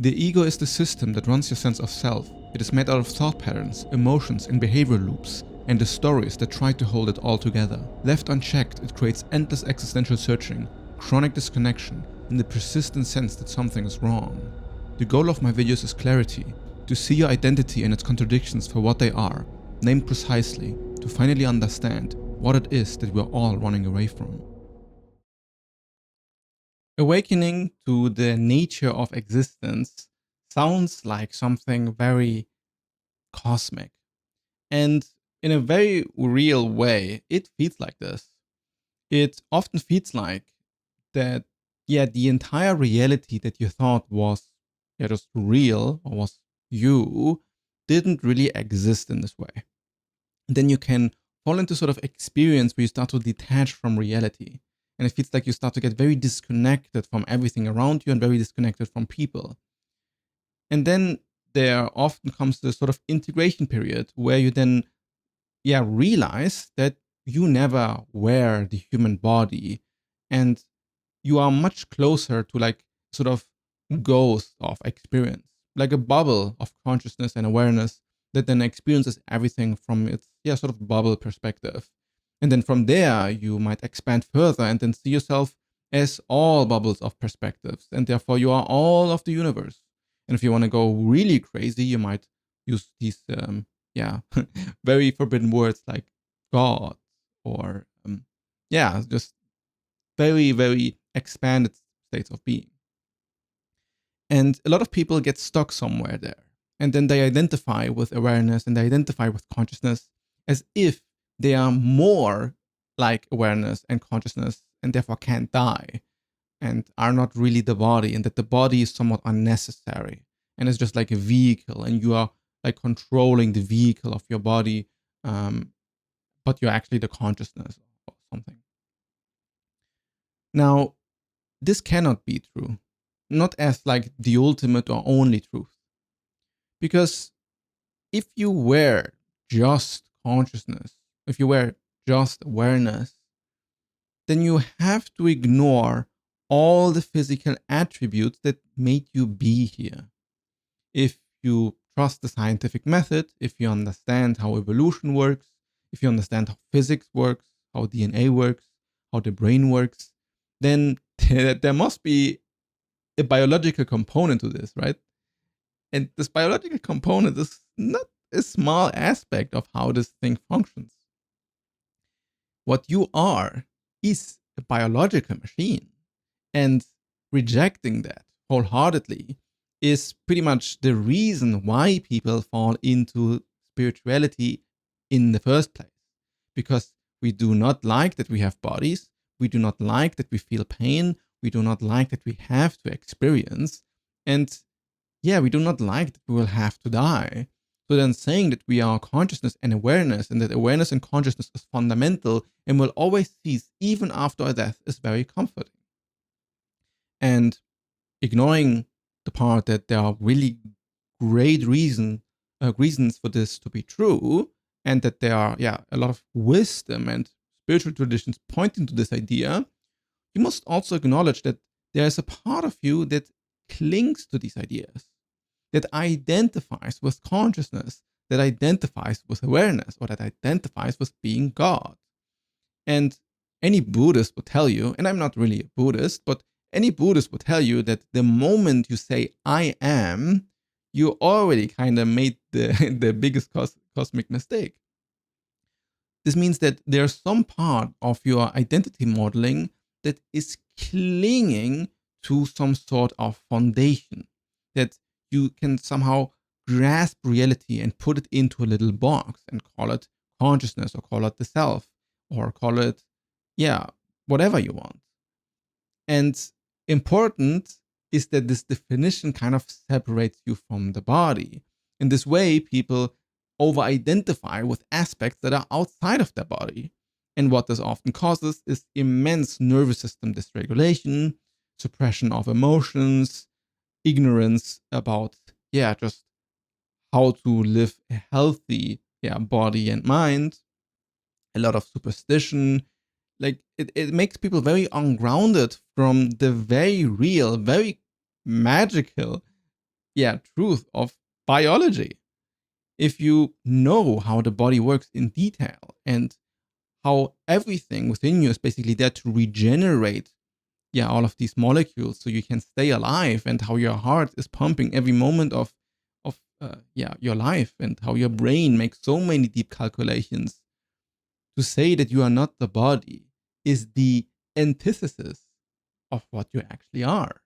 The ego is the system that runs your sense of self. It is made out of thought patterns, emotions, and behavior loops, and the stories that try to hold it all together. Left unchecked, it creates endless existential searching, chronic disconnection, and the persistent sense that something is wrong. The goal of my videos is clarity, to see your identity and its contradictions for what they are, named precisely, to finally understand what it is that we're all running away from. Awakening to the nature of existence sounds like something very cosmic. And in a very real way, it feels like this. It often feels like that, the entire reality that you thought was just real or was you didn't really exist in this way. And then you can fall into sort of experience where you start to detach from reality. And it feels like you start to get very disconnected from everything around you and very disconnected from people. And then there often comes this sort of integration period where you then, realize that you never were the human body and you are much closer to like sort of ghost of experience, like a bubble of consciousness and awareness that then experiences everything from its sort of bubble perspective. And then from there, you might expand further and then see yourself as all bubbles of perspectives. And therefore, you are all of the universe. And if you want to go really crazy, you might use these, very forbidden words like God or, just very, very expanded states of being. And a lot of people get stuck somewhere there. And then they identify with awareness and they identify with consciousness as if they are more like awareness and consciousness and therefore can't die and are not really the body, and that the body is somewhat unnecessary and it's just like a vehicle and you are like controlling the vehicle of your body, but you're actually the consciousness or something. Now, this cannot be true, not as like the ultimate or only truth. Because if you were just consciousness, if you were just awareness, then you have to ignore all the physical attributes that made you be here. If you trust the scientific method, if you understand how evolution works, if you understand how physics works, how DNA works, how the brain works, then there must be a biological component to this, right? And this biological component is not a small aspect of how this thing functions. What you are is a biological machine. And rejecting that wholeheartedly is pretty much the reason why people fall into spirituality in the first place. Because we do not like that we have bodies, we do not like that we feel pain, we do not like that we have to experience, and we do not like that we will have to die. So then saying that we are consciousness and awareness, and that awareness and consciousness is fundamental and will always cease even after our death is very comforting. And ignoring the part that there are really great reasons for this to be true, and that there are a lot of wisdom and spiritual traditions pointing to this idea, you must also acknowledge that there is a part of you that clings to these ideas, that identifies with consciousness, that identifies with awareness, or that identifies with being God. And any Buddhist would tell you, and I'm not really a Buddhist, but any Buddhist would tell you that the moment you say I am, you already kind of made the biggest cosmic mistake. This means that there's some part of your identity modeling that is clinging to some sort of foundation, that you can somehow grasp reality and put it into a little box and call it consciousness, or call it the self, or call it, whatever you want. And important is that this definition kind of separates you from the body. In this way, people over-identify with aspects that are outside of their body. And what this often causes is immense nervous system dysregulation, suppression of emotions, ignorance about, just how to live a healthy, body and mind, a lot of superstition. Like it makes people very ungrounded from the very real, very magical truth of biology. If you know how the body works in detail and how everything within you is basically there to regenerate all of these molecules so you can stay alive, and how your heart is pumping every moment of your life, and how your brain makes so many deep calculations, to say that you are not the body is the antithesis of what you actually are.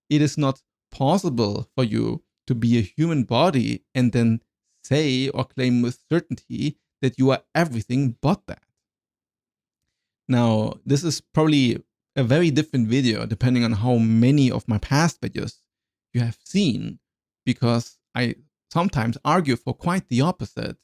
It is not possible for you to be a human body and then say or claim with certainty that you are everything but that. Now, this is probably a very different video depending on how many of my past videos you have seen, because I sometimes argue for quite the opposite.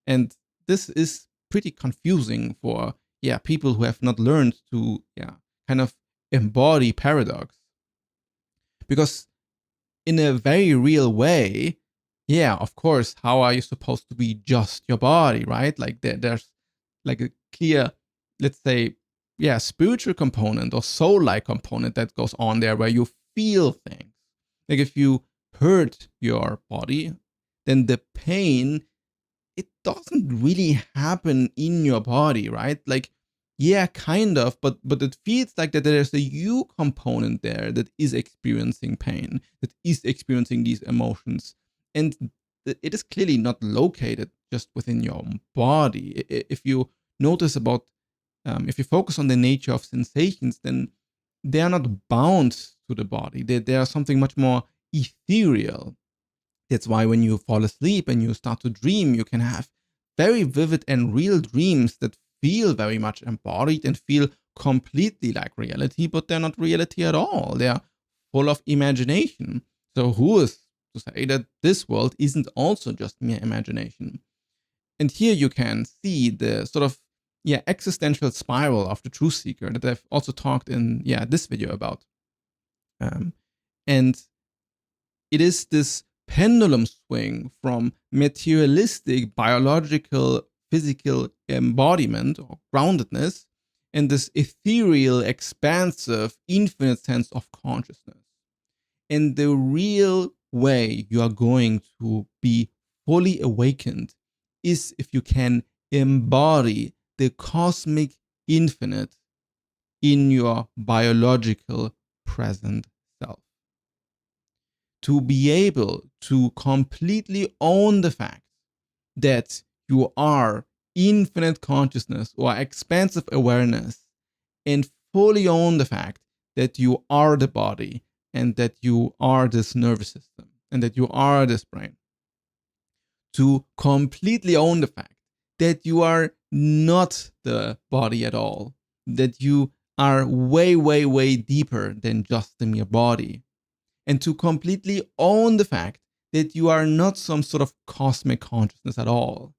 And this is pretty confusing for people who have not learned to kind of embody paradox. Because in a very real way, of course, how are you supposed to be just your body, right? Like there's like a clear, let's say, spiritual component or soul-like component that goes on there, where you feel things. Like if you hurt your body, then the pain, it doesn't really happen in your body, right? Like, kind of, but it feels like that there's a you component there that is experiencing pain, that is experiencing these emotions, and it is clearly not located just within your own body. If you notice about, if you focus on the nature of sensations, then they are not bound to the body. They are something much more ethereal. That's why when you fall asleep and you start to dream, you can have very vivid and real dreams that feel very much embodied and feel completely like reality, but they're not reality at all. They're full of imagination. So who is to say that this world isn't also just mere imagination? And here you can see the sort of existential spiral of the truth seeker that I've also talked in this video about. And it is this pendulum swing from materialistic, biological, physical embodiment or groundedness, and this ethereal, expansive, infinite sense of consciousness. And the real way you are going to be fully awakened is if you can embody the cosmic infinite in your biological present self. To be able to completely own the fact that you are infinite consciousness or expansive awareness, and fully own the fact that you are the body, and that you are this nervous system, and that you are this brain. To completely own the fact that you are not the body at all, that you are way, way, way deeper than just the mere body. And to completely own the fact that you are not some sort of cosmic consciousness at all,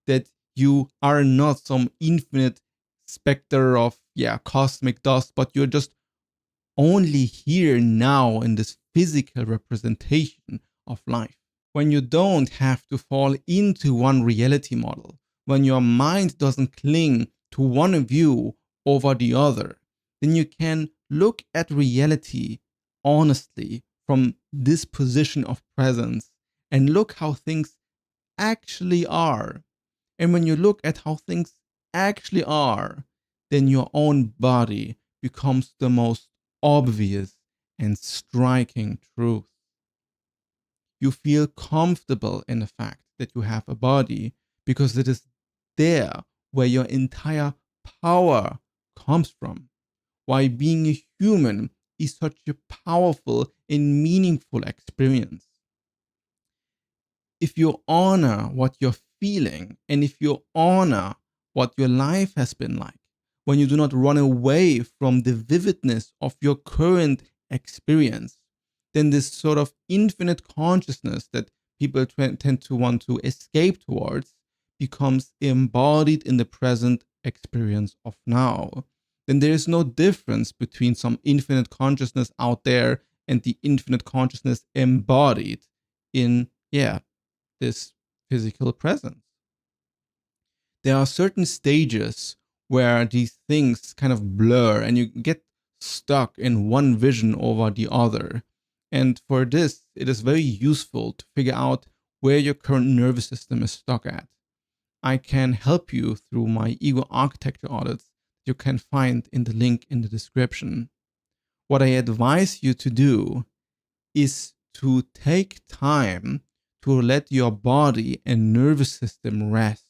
that you are not some infinite specter of cosmic dust, but you're just only here now in this physical representation of life. When you don't have to fall into one reality model, when your mind doesn't cling to one view over the other, then you can look at reality honestly from this position of presence and look how things actually are. And when you look at how things actually are, then your own body becomes the most obvious and striking truth. You feel comfortable in the fact that you have a body because it is there where your entire power comes from. Why being a human is such a powerful and meaningful experience. If you honor what you're feeling, and if you honor what your life has been like, when you do not run away from the vividness of your current experience, then this sort of infinite consciousness that people tend to want to escape towards becomes embodied in the present experience of now. Then there is no difference between some infinite consciousness out there and the infinite consciousness embodied in, this physical presence. There are certain stages where these things kind of blur and you get stuck in one vision over the other. And for this, it is very useful to figure out where your current nervous system is stuck at. I can help you through my ego architecture audits you can find in the link in the description. What I advise you to do is to take time to let your body and nervous system rest.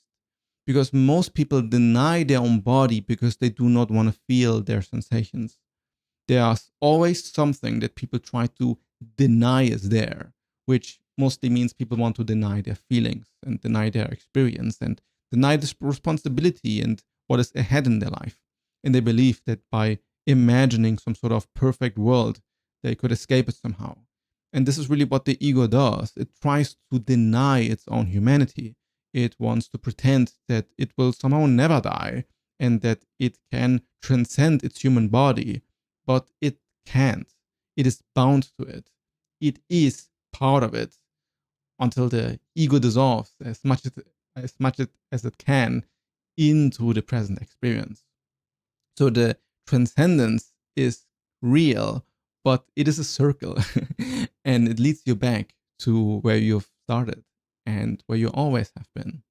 Because most people deny their own body because they do not want to feel their sensations. There's always something that people try to deny is there, which mostly means people want to deny their feelings and deny their experience and deny this responsibility and what is ahead in their life. And they believe that by imagining some sort of perfect world, they could escape it somehow. And this is really what the ego does. It tries to deny its own humanity. It wants to pretend that it will somehow never die and that it can transcend its human body, but it can't. It is bound to it. It is part of it until the ego dissolves as it can into the present experience. So the transcendence is real, but it is a circle and it leads you back to where you've started and where you always have been.